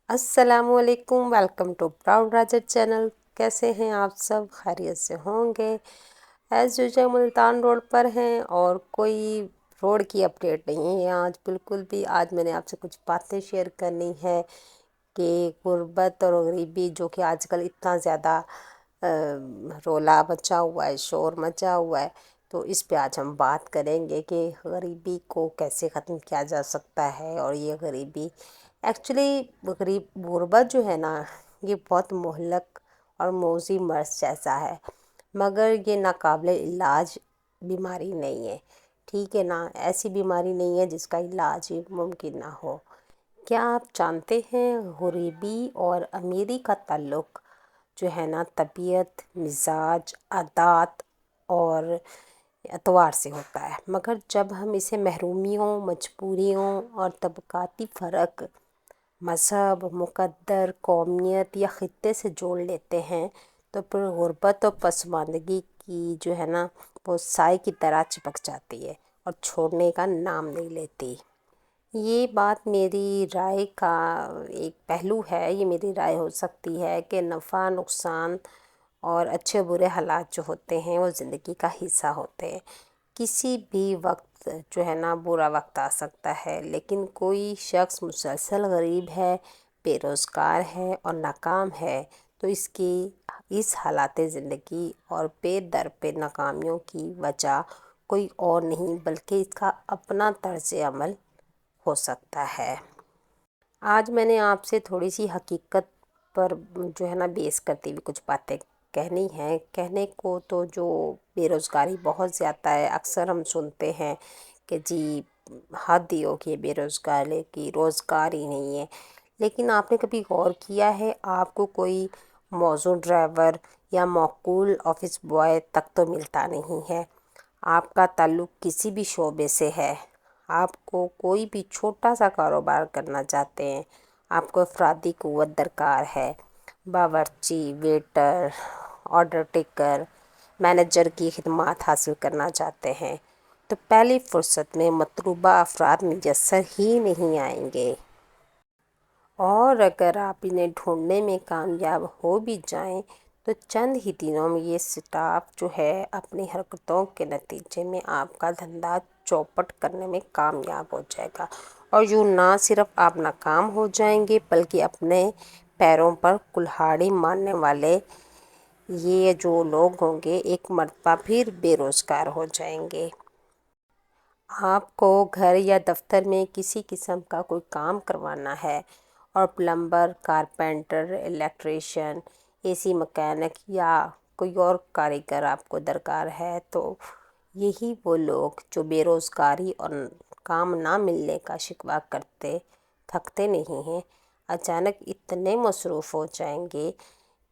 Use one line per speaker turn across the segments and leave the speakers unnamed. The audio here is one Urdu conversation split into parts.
السلام علیکم، welcome to proud Roger channel. کیسے ہیں آپ سب؟ خیریت سے ہوں گے؟ ایز یوزول ملتان روڈ پر ہیں اور کوئی روڈ کی اپڈیٹ نہیں ہے آج بالکل بھی۔ آج میں نے آپ سے کچھ باتیں شیئر کرنی ہے کہ غربت اور غریبی جو کہ آج کل اتنا زیادہ رولا مچا ہوا ہے، شور مچا ہوا ہے، تو اس پہ آج ہم بات کریں گے کہ غریبی کو کیسے ختم کیا جا سکتا ہے۔ اور یہ غریبی ایکچولی غربت جو ہے نا، یہ بہت مہلک اور موذی مرض جیسا ہے، مگر یہ ناقابل علاج بیماری نہیں ہے، ٹھیک ہے نا؟ ایسی بیماری نہیں ہے جس کا علاج ممکن نہ ہو۔ کیا آپ جانتے ہیں غریبی اور امیری کا تعلق جو ہے نا طبیعت، مزاج، عادات اور اطوار سے ہوتا ہے، مگر جب ہم اسے محرومیوں، مجبوریوں اور طبقاتی فرق، مذہب، مقدر، قومیت یا خطے سے جوڑ لیتے ہیں تو پھر غربت اور پسماندگی کی جو ہے نا وہ سائے کی طرح چپک جاتی ہے اور چھوڑنے کا نام نہیں لیتی۔ یہ بات میری رائے کا ایک پہلو ہے، یہ میری رائے ہو سکتی ہے کہ نفع نقصان اور اچھے برے حالات جو ہوتے ہیں وہ زندگی کا حصہ ہوتے ہیں۔ کسی بھی وقت جو ہے نا برا وقت آ سکتا ہے، لیکن کوئی شخص مسلسل غریب ہے، بے روزگار ہے اور ناکام ہے تو اس حالات زندگی اور پے در پہ ناکامیوں کی وجہ کوئی اور نہیں بلکہ اس کا اپنا طرز عمل ہو سکتا ہے۔ آج میں نے آپ سے تھوڑی سی حقیقت پر جو ہے نا بیس کرتی ہوئی کچھ باتیں کہنی ہیں۔ کہنے کو تو جو بے روزگاری بہت زیادہ ہے، اکثر ہم سنتے ہیں کہ جی حد ہی ہو کہ بے روزگاری کی روزگار ہی نہیں ہے، لیکن آپ نے کبھی غور کیا ہے آپ کو کوئی موزوں ڈرائیور یا معقول آفس بوائے تک تو ملتا نہیں ہے؟ آپ کا تعلق کسی بھی شعبے سے ہے، آپ کو کوئی بھی چھوٹا سا کاروبار کرنا چاہتے ہیں، آپ کو افرادی قوت درکار ہے، باورچی، ویٹر، آرڈر ٹیکر، مینیجر کی خدمات حاصل کرنا چاہتے ہیں تو پہلی فرصت میں مطلوبہ افراد میسر ہی نہیں آئیں گے، اور اگر آپ انہیں ڈھونڈنے میں کامیاب ہو بھی جائیں تو چند ہی دنوں میں یہ سٹاف جو ہے اپنی حرکتوں کے نتیجے میں آپ کا دھندا چوپٹ کرنے میں کامیاب ہو جائے گا، اور یوں نہ صرف آپ ناکام ہو جائیں گے بلکہ اپنے پیروں پر کلہاڑی مارنے والے یہ جو لوگ ہوں گے ایک مرتبہ پھر بے روزگار ہو جائیں گے۔ آپ کو گھر یا دفتر میں کسی قسم کا کوئی کام کروانا ہے اور پلمبر، کارپینٹر، الیکٹریشین، اے سی مکینک یا کوئی اور کاریگر آپ کو درکار ہے تو یہی وہ لوگ جو بے روزگاری اور کام نہ ملنے کا شکوہ کرتے تھکتے نہیں ہیں، اچانک اتنے مصروف ہو جائیں گے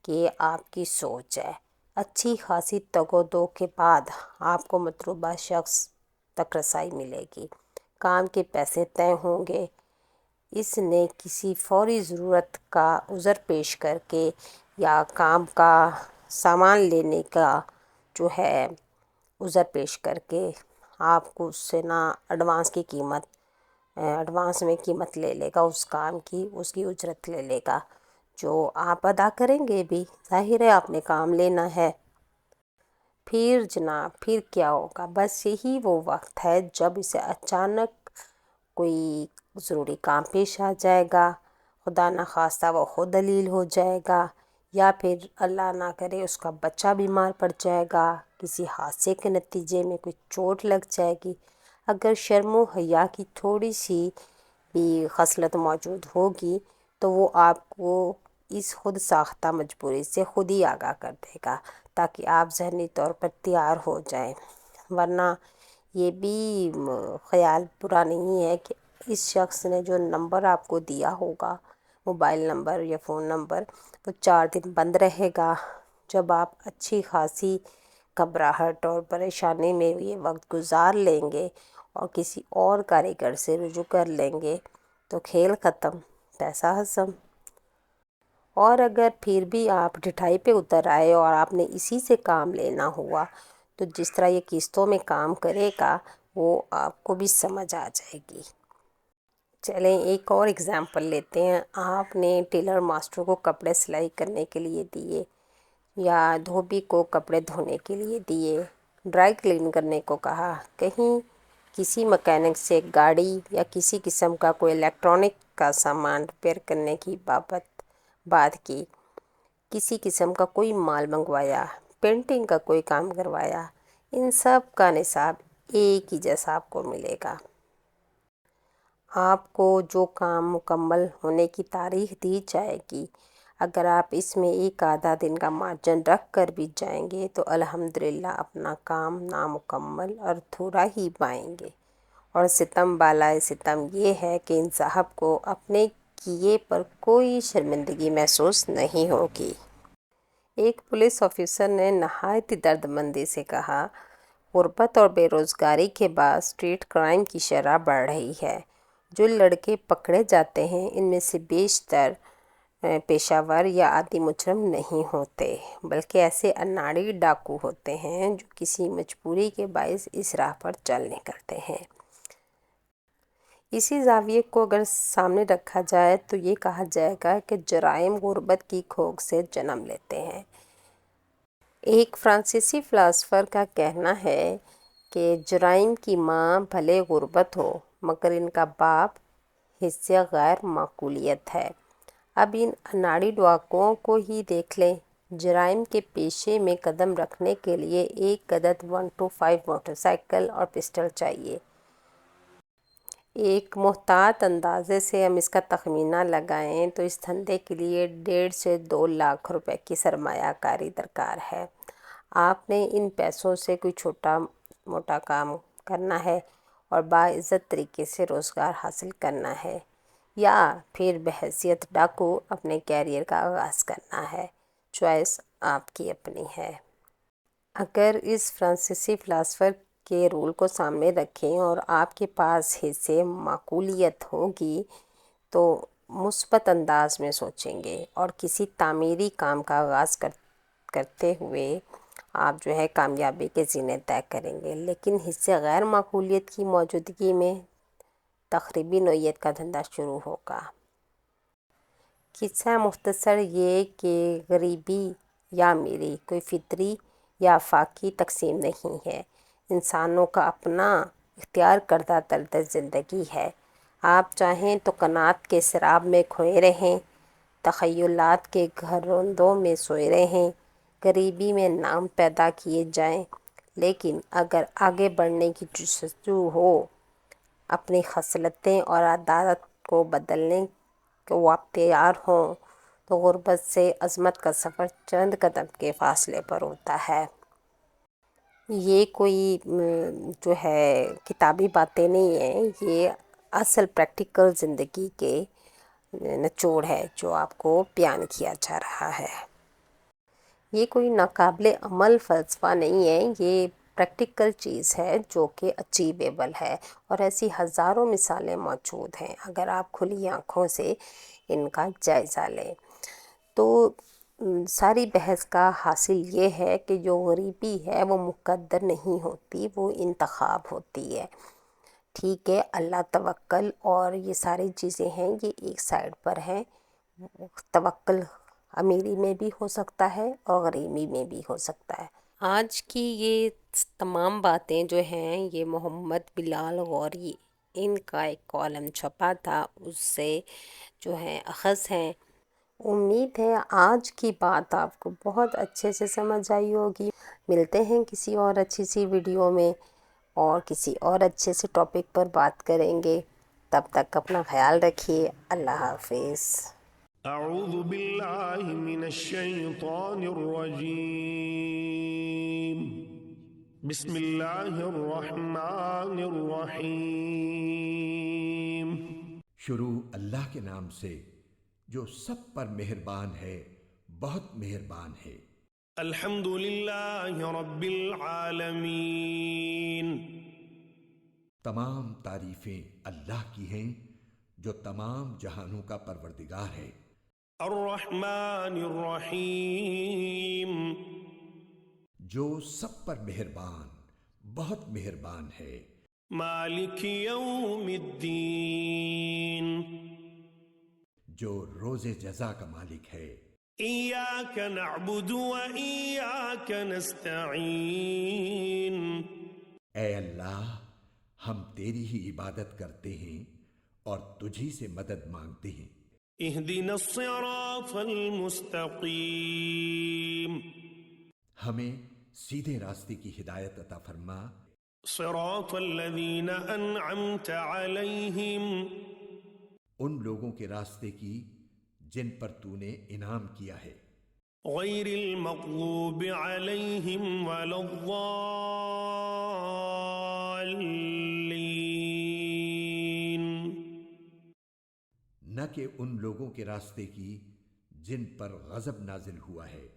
کہ آپ کی سوچ ہے اچھی خاصی تگ و دو کے بعد آپ کو مطلوبہ شخص تک رسائی ملے گی، کام کے پیسے طے ہوں گے، اس نے کسی فوری ضرورت کا عذر پیش کر کے یا کام کا سامان لینے کا جو ہے عذر پیش کر کے آپ کو اس سے نہ ایڈوانس میں قیمت لے لے گا، اس کام کی اس کی اجرت لے لے گا جو آپ ادا کریں گے بھی، ظاہر ہے آپ نے کام لینا ہے۔ پھر جناب پھر کیا ہوگا؟ بس یہی وہ وقت ہے جب اسے اچانک کوئی ضروری کام پیش آ جائے گا، خدا نخواستہ وہ خود دلیل ہو جائے گا، یا پھر اللہ نہ کرے اس کا بچہ بیمار پڑ جائے گا، کسی حادثے کے نتیجے میں کوئی چوٹ لگ جائے گی۔ اگر شرم و حیا کی تھوڑی سی بھی خصلت موجود ہوگی تو وہ آپ کو اس خود ساختہ مجبوری سے خود ہی آگاہ کر دے گا تاکہ آپ ذہنی طور پر تیار ہو جائیں، ورنہ یہ بھی خیال برا نہیں ہے کہ اس شخص نے جو نمبر آپ کو دیا ہوگا، موبائل نمبر یا فون نمبر، وہ 4 دن بند رہے گا۔ جب آپ اچھی خاصی گھبراہٹ اور پریشانی میں یہ وقت گزار لیں گے اور کسی اور کاریگر سے رجوع کر لیں گے تو کھیل ختم، پیسہ ہضم۔ اور اگر پھر بھی آپ ڈٹھائی پہ اتر آئے اور آپ نے اسی سے کام لینا ہوا تو جس طرح یہ قسطوں میں کام کرے گا وہ آپ کو بھی سمجھ آ جائے گی۔ چلیں ایک اور اگزامپل لیتے ہیں. آپ نے ٹیلر ماسٹر کو کپڑے سلائی کرنے کے لیے دیے، یا دھوبی کو کپڑے دھونے کے لیے دیے، ڈرائی کلین کرنے کو کہا، کہیں کسی مکینک سے گاڑی یا کسی قسم کا کوئی الیکٹرانک کا سامان ریپیئر کرنے کی بات کی، کسی قسم کا کوئی مال منگوایا، پینٹنگ کا کوئی کام کروایا، ان سب کا نصاب ایک ہی جیسا آپ کو ملے گا. آپ کو جو کام مکمل ہونے کی تاریخ دی جائے گی، اگر آپ اس میں ایک آدھا دن کا مارجن رکھ کر بھی جائیں گے تو الحمدللہ اپنا کام نامکمل اور ادھورا ہی پائیں گے. اور ستم بالائے ستم یہ ہے کہ ان صاحب کو اپنے کیے پر کوئی شرمندگی محسوس نہیں ہوگی. ایک پولیس آفیسر نے نہایت ہی درد مندی سے کہا، غربت اور بے روزگاری کے بعد اسٹریٹ کرائم کی شرح بڑھ رہی ہے. جو لڑکے پکڑے جاتے ہیں ان میں سے بیشتر پیشہ ور یا عادی مجرم نہیں ہوتے، بلکہ ایسے اناڑی ڈاکو ہوتے ہیں جو کسی مجبوری کے باعث اس راہ پر چل نکلتے ہیں. اسی زاویے کو اگر سامنے رکھا جائے تو یہ کہا جائے گا کہ جرائم غربت کی کھوج سے جنم لیتے ہیں. ایک فرانسیسی فلاسفر کا کہنا ہے کہ جرائم کی ماں بھلے غربت ہو مگر ان کا باپ حصہ غیر معقولیت ہے. اب ان اناڑی ڈاکوؤں کو ہی دیکھ لیں. جرائم کے پیشے میں قدم رکھنے کے لیے ایک عدد 125 موٹر سائیکل اور پسٹل چاہیے. ایک محتاط اندازے سے ہم اس کا تخمینہ لگائیں تو اس دھندے کے لیے 1.5 سے 2 لاکھ روپے کی سرمایہ کاری درکار ہے. آپ نے ان پیسوں سے کوئی چھوٹا موٹا کام کرنا ہے اور باعزت طریقے سے روزگار حاصل کرنا ہے، یا پھر بحیثیت ڈاکو اپنے کیریئر کا آغاز کرنا ہے. چوائس آپ کی اپنی ہے. اگر اس فرانسیسی فلاسفر کے رول کو سامنے رکھیں اور آپ کے پاس حصے معقولیت ہوگی تو مثبت انداز میں سوچیں گے اور کسی تعمیری کام کا آغاز کرتے ہوئے آپ جو ہے کامیابی کے زینے طے کریں گے. لیکن حصے غیر معقولیت کی موجودگی میں تخریبی نوعیت کا دھندا شروع ہوگا. قصہ مختصر یہ کہ غریبی یا امیری کوئی فطری یا آفاقی تقسیم نہیں ہے، انسانوں کا اپنا اختیار کردہ طرز زندگی ہے. آپ چاہیں تو قناعت کے سراب میں کھوئے رہیں، تخیلات کے گھروندوں میں سوئے رہیں، غریبی میں نام پیدا کیے جائیں، لیکن اگر آگے بڑھنے کی جستجو ہو، اپنی خصلتیں اور عادات کو بدلنے کو آپ تیار ہوں، تو غربت سے عظمت کا سفر چند قدم کے فاصلے پر ہوتا ہے. یہ کوئی جو ہے کتابی باتیں نہیں ہیں، یہ اصل پریکٹیکل زندگی کے نچوڑ ہے جو آپ کو بیان کیا جا رہا ہے. یہ کوئی ناقابل عمل فلسفہ نہیں ہے، یہ پریکٹیکل چیز ہے جو کہ اچیویبل ہے، اور ایسی ہزاروں مثالیں موجود ہیں اگر آپ کھلی آنکھوں سے ان کا جائزہ لیں. تو ساری بحث کا حاصل یہ ہے کہ جو غریبی ہے وہ مقدر نہیں ہوتی، وہ انتخاب ہوتی ہے. ٹھیک ہے، اللہ توکل اور یہ ساری چیزیں ہیں، یہ ایک سائڈ پر ہیں. توکل امیری میں بھی ہو سکتا ہے اور غریبی میں بھی ہو سکتا ہے. آج کی یہ تمام باتیں جو ہیں یہ محمد بلال غوری ان کا ایک کالم چھپا تھا، اس سے جو ہے اخذ ہیں. امید ہے آج کی بات آپ کو بہت اچھے سے سمجھ آئی ہوگی. ملتے ہیں کسی اور اچھی سی ویڈیو میں اور کسی اور اچھے سے ٹاپک پر بات کریں گے. تب تک اپنا خیال رکھیے. اللہ حافظ.
اعوذ باللہ من الشیطان الرجیم. بسم اللہ الرحمن الرحیم.
شروع اللہ کے نام سے جو سب پر مہربان ہے، بہت مہربان ہے.
الحمد للہ رب العالمین.
تمام تعریفیں اللہ کی ہیں جو تمام جہانوں کا پروردگار ہے.
الرحمن الرحیم.
جو سب پر مہربان، بہت مہربان ہے.
مالك يوم الدين
جو روز جزا کا مالک ہے.
إياك نعبد وإياك نستعين
اے اللہ ہم تیری ہی عبادت کرتے ہیں اور تجھی سے مدد مانگتے ہیں.
اهدنا الصراط المستقيم
ہمیں سیدھے راستے کی ہدایت عطا فرما.
صراط الذين أنعمت عليهم
ان لوگوں کے راستے کی جن پر تو نے انعام کیا ہے.
غير المغضوب عليهم ولا الضالين
نہ کہ ان لوگوں کے راستے کی جن پر غضب نازل ہوا ہے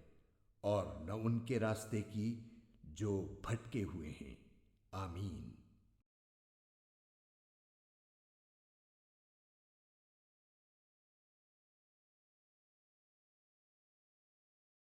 اور نہ ان کے راستے کی جو بھٹکے ہوئے ہیں. آمین.